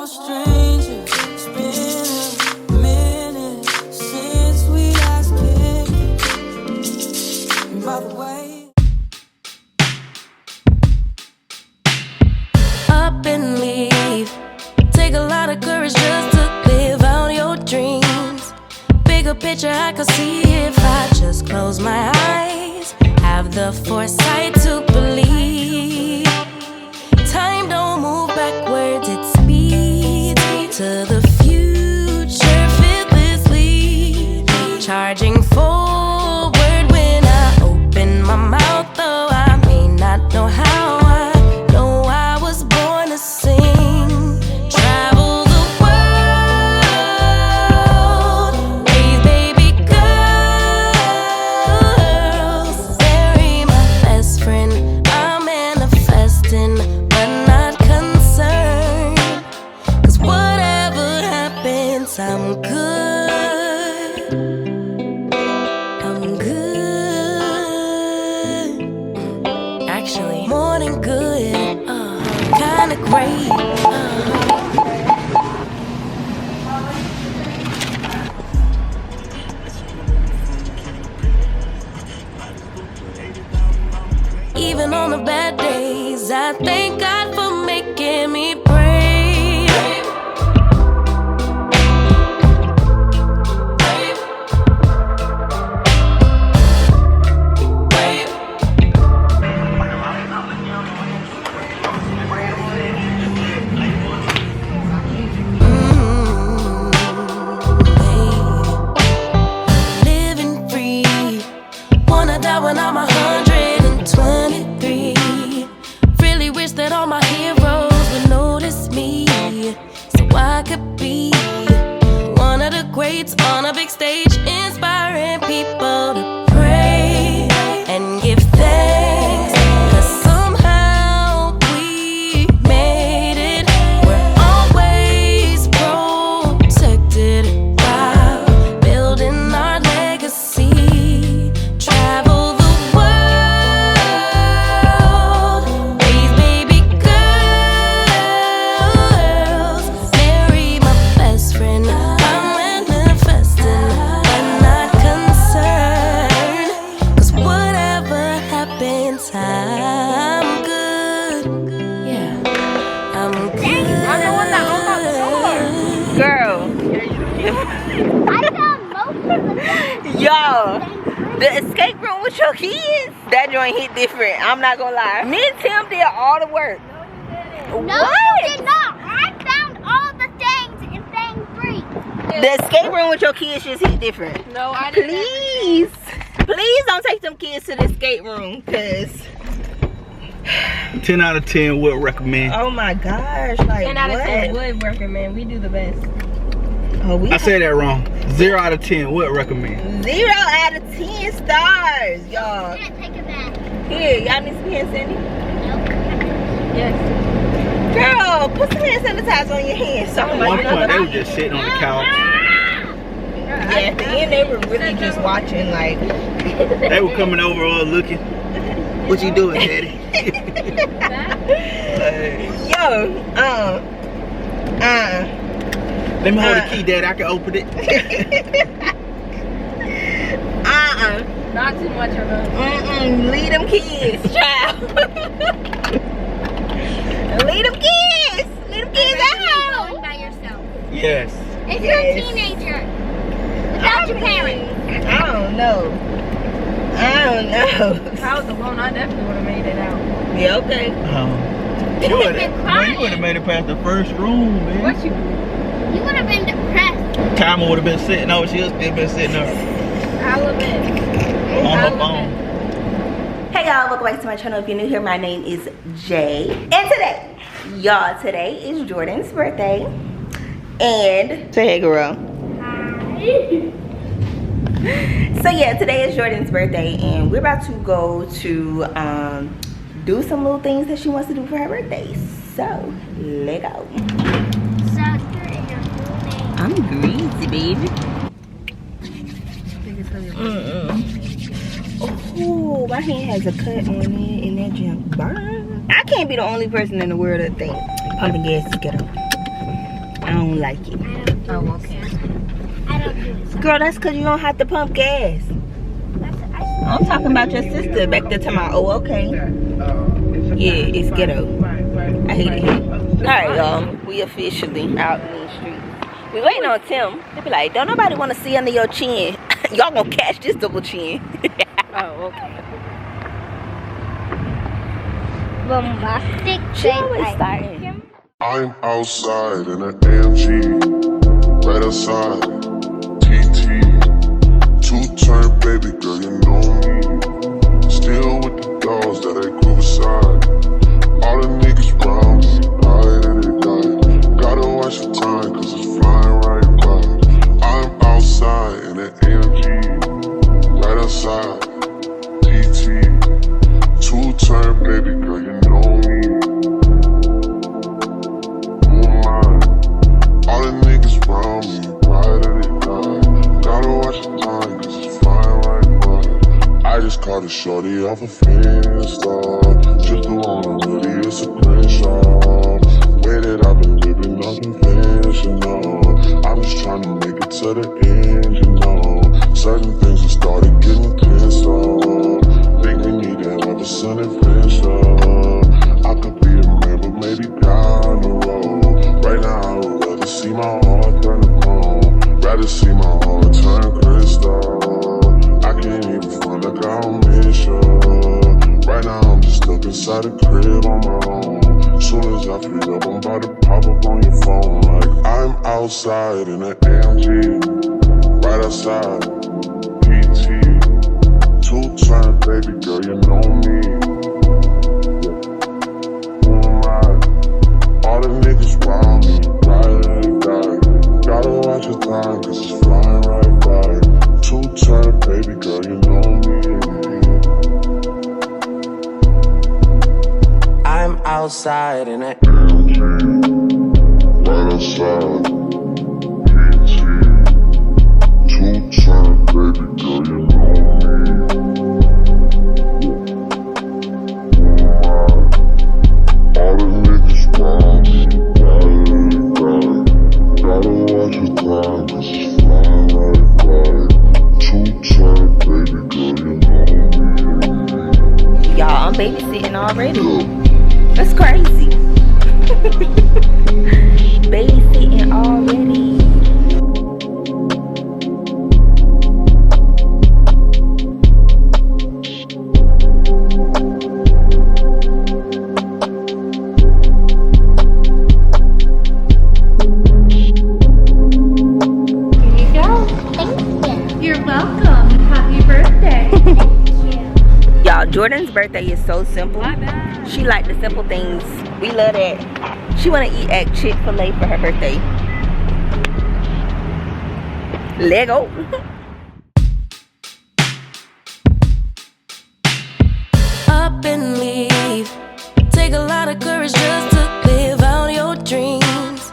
no stranger. It's been a minute since we last kicked. And by the way, up and leave. Take a lot of courage just to live out your dreams. Bigger picture I could see if I just close my eyes. Have the foresight to believe. Time don't move backwards, it speeds to the future fearlessly. Charging forward when I open my mouth, though I may not know how. I know I was born to sing. Travel the world, raise baby girls. Bury my best friend, I'm manifesting, but not concerned. 'Cause whatever happens, I'm good. I'm good. Actually, more than good. Kinda great. Even on the bad days, I thank God for making me brave. Living free. Wanna die when I'm 123. Really wish that all my heroes would notice me, so I could be one of the greats on a big stage, inspiring people to pray and give thanks. 'Cause somehow we made it. We're always protected while building our legacy. Travel the world, raise baby girls. Marry my best friend, I'm manifesting, but not concerned. 'Cause whatever happens, I'm good. Yeah, I'm good. Girl, I found most of the yo, the escape room with your kids, that joint hit different. I'm not gonna lie. Me and Tim did all the work. No, What? you did not. I found all the things in thing 3. The escape room with your kids just hit different. No, I didn't. Please, please don't take them kids to the escape room, cause 10 out of 10 would recommend. oh my gosh, like 10 out of 10 what? would recommend. We do the best. Oh, we I said that wrong. 0 out of 10 would recommend. 0 out of 10 stars, y'all. Yeah, take it back. Here, y'all need some hand sanitizer. Yes. Girl, put some hand sanitizer on your hands. So At one point, they were just sitting on the couch. yeah, at the end, they were really just watching, like. They were coming over all looking. What you doing, Daddy? Hey, Yo, let me hold the key, Daddy. I can open it. Not too much of a. Leave them kids, child. Leave them kids. Leave them kids Going out. by yourself. Yes. If Yes. you're a teenager, without your parents. I don't know. If I was alone, I definitely would have made it out. Yeah, okay. You would have made it past the first room, man. What you? You would have been depressed. Timer would have been sitting over. She'll still been sitting there I'll admit. on her phone. Hey y'all, welcome back to my channel. If you're new here, my name is Jay. And today, y'all, today is Jordyn's birthday. And say hey, girl. So yeah, today is Jordyn's birthday, and we're about to go to do some little things that she wants to do for her birthday. So let go. I'm greasy, baby. Oh, my hand has a cut on it, and that junk burn. I can't be the only person in the world that thinks pumping gas is ghetto. I don't like it. Oh, okay. I don't do it. Girl, that's because you don't have to pump gas. I'm talking about your sister back there talking about, oh, okay. Yeah, it's ghetto. I hate it here. Alright, y'all. We officially out in these streets. We waiting on Tim. They be like, don't nobody want to see under your chin. Y'all gonna catch this double chin. Oh, okay. Bombastic. She always starting. I'm outside in an AMG, right outside, TT, two-turn baby girl, you know me, still with the dogs that I grew beside, all the niggas round me, died and they died, gotta watch the time cause it's flying right by, I'm outside in an AMG, right outside, TT, two-turn baby girl, you know me. All the niggas round me, right at it die. Gotta watch the time, cause it's flying right by. I just caught a shorty off a Finsta. Just the one I'm really, it's a screenshot. Way that I've been living unconventional. I'm just trying to make it to the end, you know. Certain things have started getting closer. Think we need to have a sun adventure. I could be a man, but maybe down the road. Right now, I would rather see my heart turn to chrome. Rather see my heart turn crystal. I can't even find like I don't miss you. Right now, I'm just stuck inside the crib on my own. Soon as I free up, I'm about to pop up on your phone. Like, I'm outside in an AMG. Right outside, PT. Two-turn baby girl, you know me. All the niggas round me, right at it die. Gotta watch the time, cause it's flying right by. Two-turn baby girl, you know me. I'm outside in it. Right outside, PT. Two-turn baby girl, you know me. All the niggas round me, right at it die. Gotta watch the time, cause it's flying right by. Two-turn baby girl, you know me. Y'all, I'm babysitting already. That's crazy. Babysitting already. Y'all, Jordyn's birthday is so simple. She like the simple things. We love that. She wanna eat at Chick-fil-A for her birthday. Lego. Up and leave. Take a lot of courage just to live out your dreams.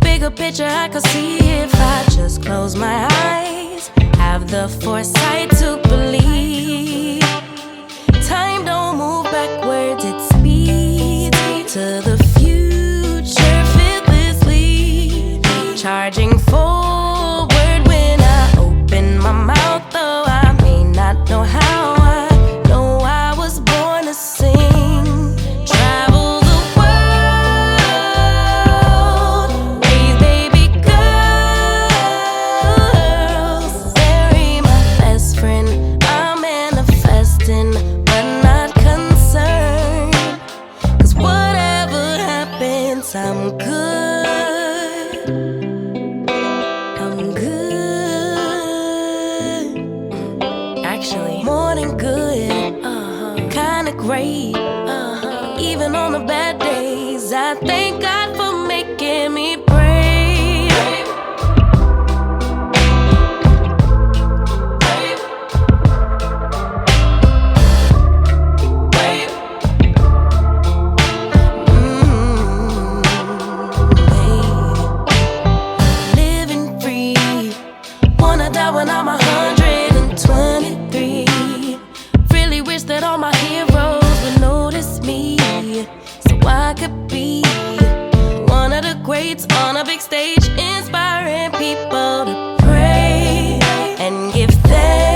Bigger picture I could see if I just close my eyes. Have the foresight to believe. Time don't move backwards, it speeds to the future fearlessly. Charging forward when I open my mouth, though I may not know how. I know I was born to sing. Travel the world, raise baby girls. Bury my best friend, I'm manifesting. I'm good. on a big stage, inspiring people to pray and give thanks.